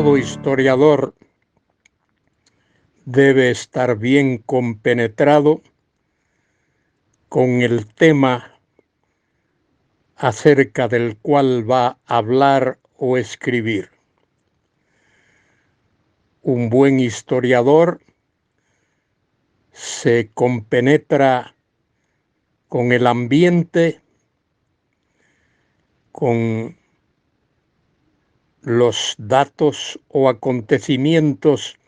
Todo historiador debe estar bien compenetrado con el tema acerca del cual va a hablar o escribir. Un buen historiador se compenetra con el ambiente, con los datos o acontecimientos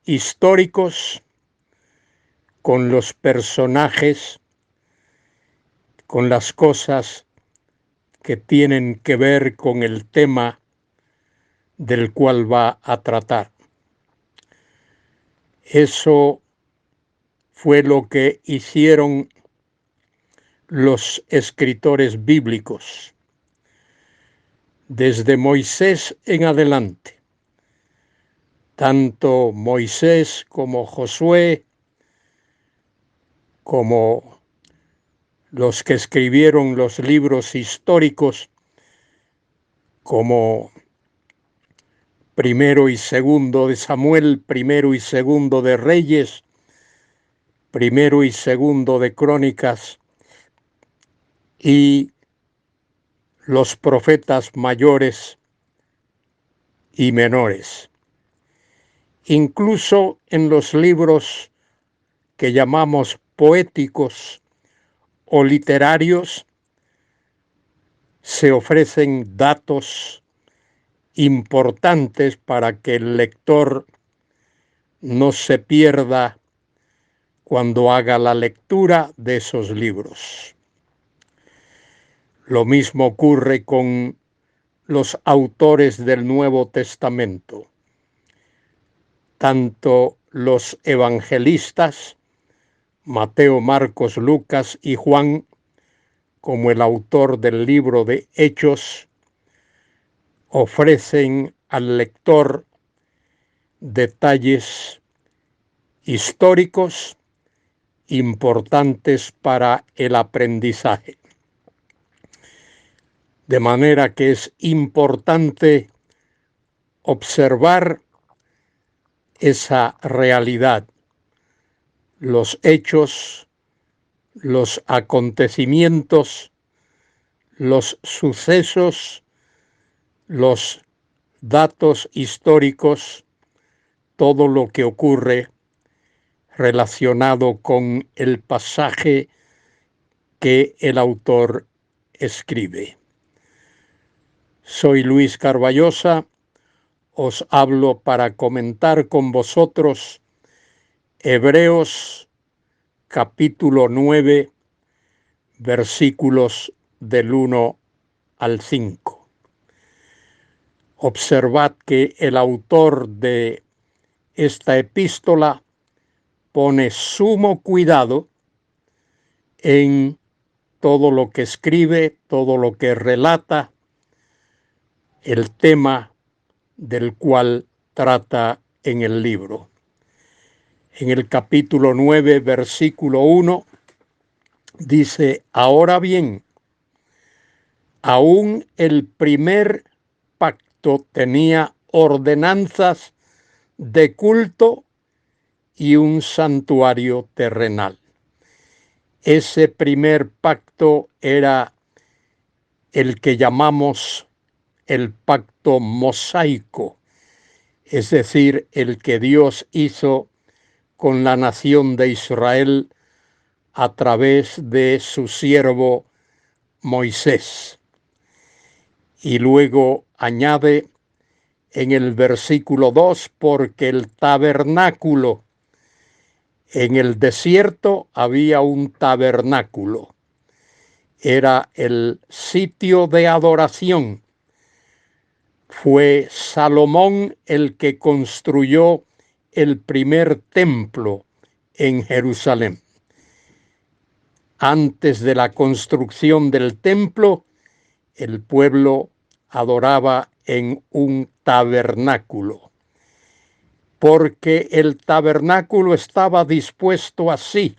históricos, con los personajes, con las cosas que tienen que ver con el tema del cual va a tratar. Eso fue lo que hicieron los escritores bíblicos. Desde Moisés en adelante, tanto Moisés como Josué, como los que escribieron los libros históricos, como primero y segundo de Samuel, primero y segundo de Reyes, primero y segundo de Crónicas, y los profetas mayores y menores. Incluso en los libros que llamamos poéticos o literarios se ofrecen datos importantes para que el lector no se pierda cuando haga la lectura de esos libros. Lo mismo ocurre con los autores del Nuevo Testamento. Tanto los evangelistas, Mateo, Marcos, Lucas y Juan, como el autor del libro de Hechos, ofrecen al lector detalles históricos importantes para el aprendizaje. De manera que es importante observar esa realidad, los hechos, los acontecimientos, los sucesos, los datos históricos, todo lo que ocurre relacionado con el pasaje que el autor escribe. Soy Luis Carballosa, os hablo para comentar con vosotros Hebreos capítulo 9, versículos del 1 al 5. Observad que el autor de esta epístola pone sumo cuidado en todo lo que escribe, todo lo que relata, el tema del cual trata en el libro. En el capítulo 9, versículo 1, dice: ahora bien, aún el primer pacto tenía ordenanzas de culto y un santuario terrenal. Ese primer pacto era el que llamamos el pacto mosaico, es decir, el que Dios hizo con la nación de Israel a través de su siervo Moisés. Y luego añade en el versículo 2, porque el tabernáculo, en el desierto había un tabernáculo, era el sitio de adoración. Fue Salomón el que construyó el primer templo en Jerusalén. Antes de la construcción del templo, el pueblo adoraba en un tabernáculo, porque el tabernáculo estaba dispuesto así.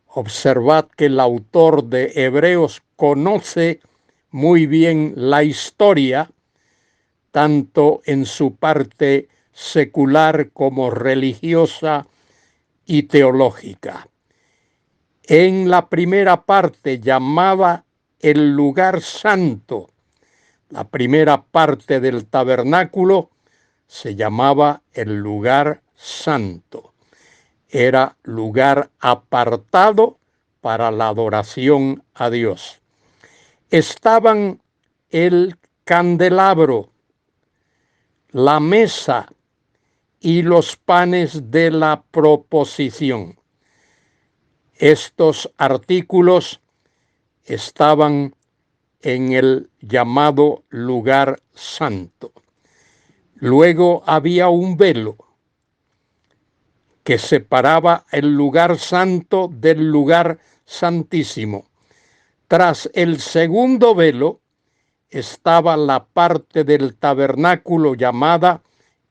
Observad que el autor de Hebreos conoce muy bien la historia, tanto en su parte secular como religiosa y teológica. En la primera parte llamaba el lugar santo. La primera parte del tabernáculo se llamaba el lugar santo. Era lugar apartado para la adoración a Dios. Estaban el candelabro, la mesa y los panes de la proposición. Estos artículos estaban en el llamado lugar santo. Luego había un velo que separaba el lugar santo del lugar santísimo. Tras el segundo velo estaba la parte del tabernáculo llamada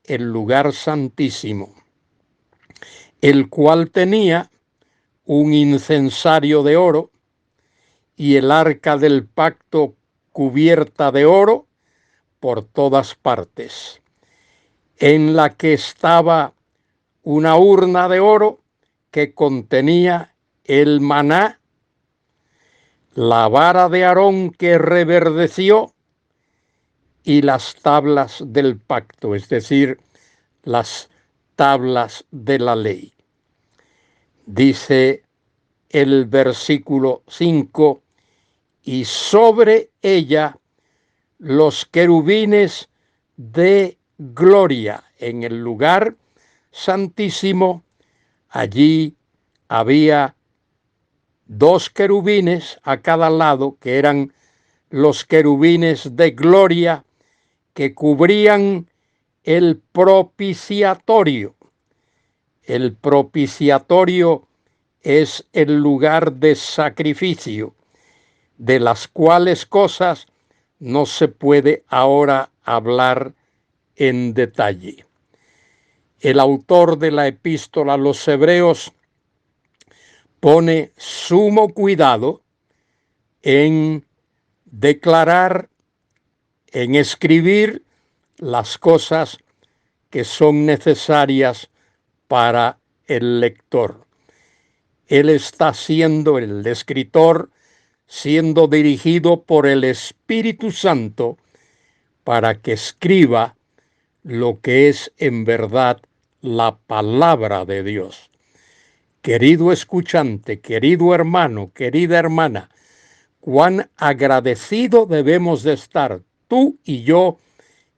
el lugar santísimo, el cual tenía un incensario de oro y el arca del pacto cubierta de oro por todas partes, en la que estaba una urna de oro que contenía el maná, la vara de Aarón que reverdeció y las tablas del pacto, es decir, las tablas de la ley. Dice el versículo 5, y sobre ella los querubines de gloria. En el lugar santísimo, allí había 2 querubines a cada lado, que eran los querubines de gloria que cubrían el propiciatorio. El propiciatorio es el lugar de sacrificio, de las cuales cosas no se puede ahora hablar en detalle. El autor de la epístola a los Hebreos pone sumo cuidado en declarar, en escribir las cosas que son necesarias para el lector. Él está siendo, el escritor, siendo dirigido por el Espíritu Santo para que escriba lo que es en verdad la palabra de Dios. Querido escuchante, querido hermano, querida hermana, cuán agradecido debemos de estar tú y yo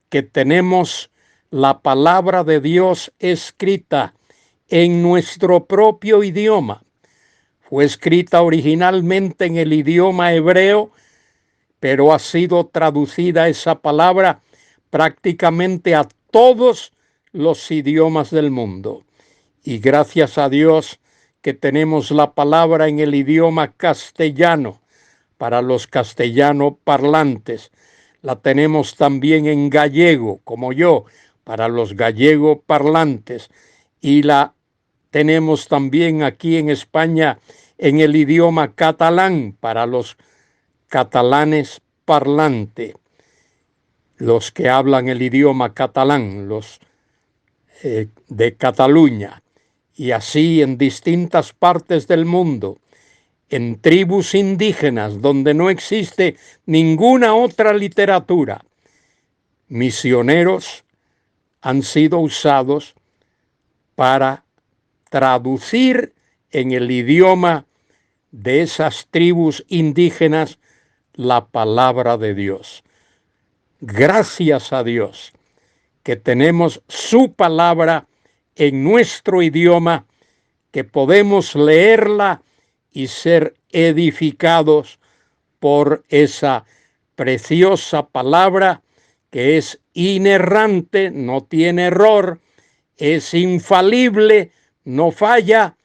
que tenemos la palabra de Dios escrita en nuestro propio idioma. Fue escrita originalmente en el idioma hebreo, pero ha sido traducida esa palabra prácticamente a todos los idiomas del mundo. Y gracias a Dios que tenemos la palabra en el idioma castellano para los castellano parlantes. La tenemos también en gallego, como yo, para los gallego parlantes. Y la tenemos también aquí en España en el idioma catalán para los catalanes parlantes, los que hablan el idioma catalán, los de Cataluña, y así en distintas partes del mundo, en tribus indígenas donde no existe ninguna otra literatura. Misioneros han sido usados para traducir en el idioma de esas tribus indígenas la palabra de Dios. Gracias a Dios que tenemos su palabra en nuestro idioma, que podemos leerla y ser edificados por esa preciosa palabra que es inerrante, no tiene error, es infalible, no falla,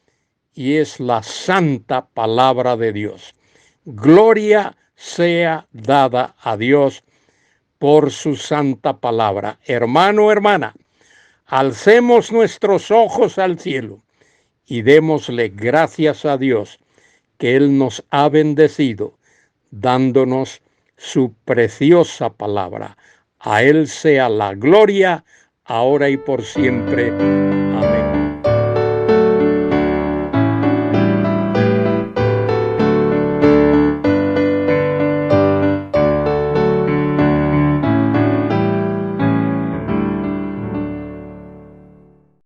y es la santa palabra de Dios. Gloria sea dada a Dios por su santa palabra. Hermano, hermana, alcemos nuestros ojos al cielo y démosle gracias a Dios que Él nos ha bendecido dándonos su preciosa palabra. A Él sea la gloria, ahora y por siempre. Amén.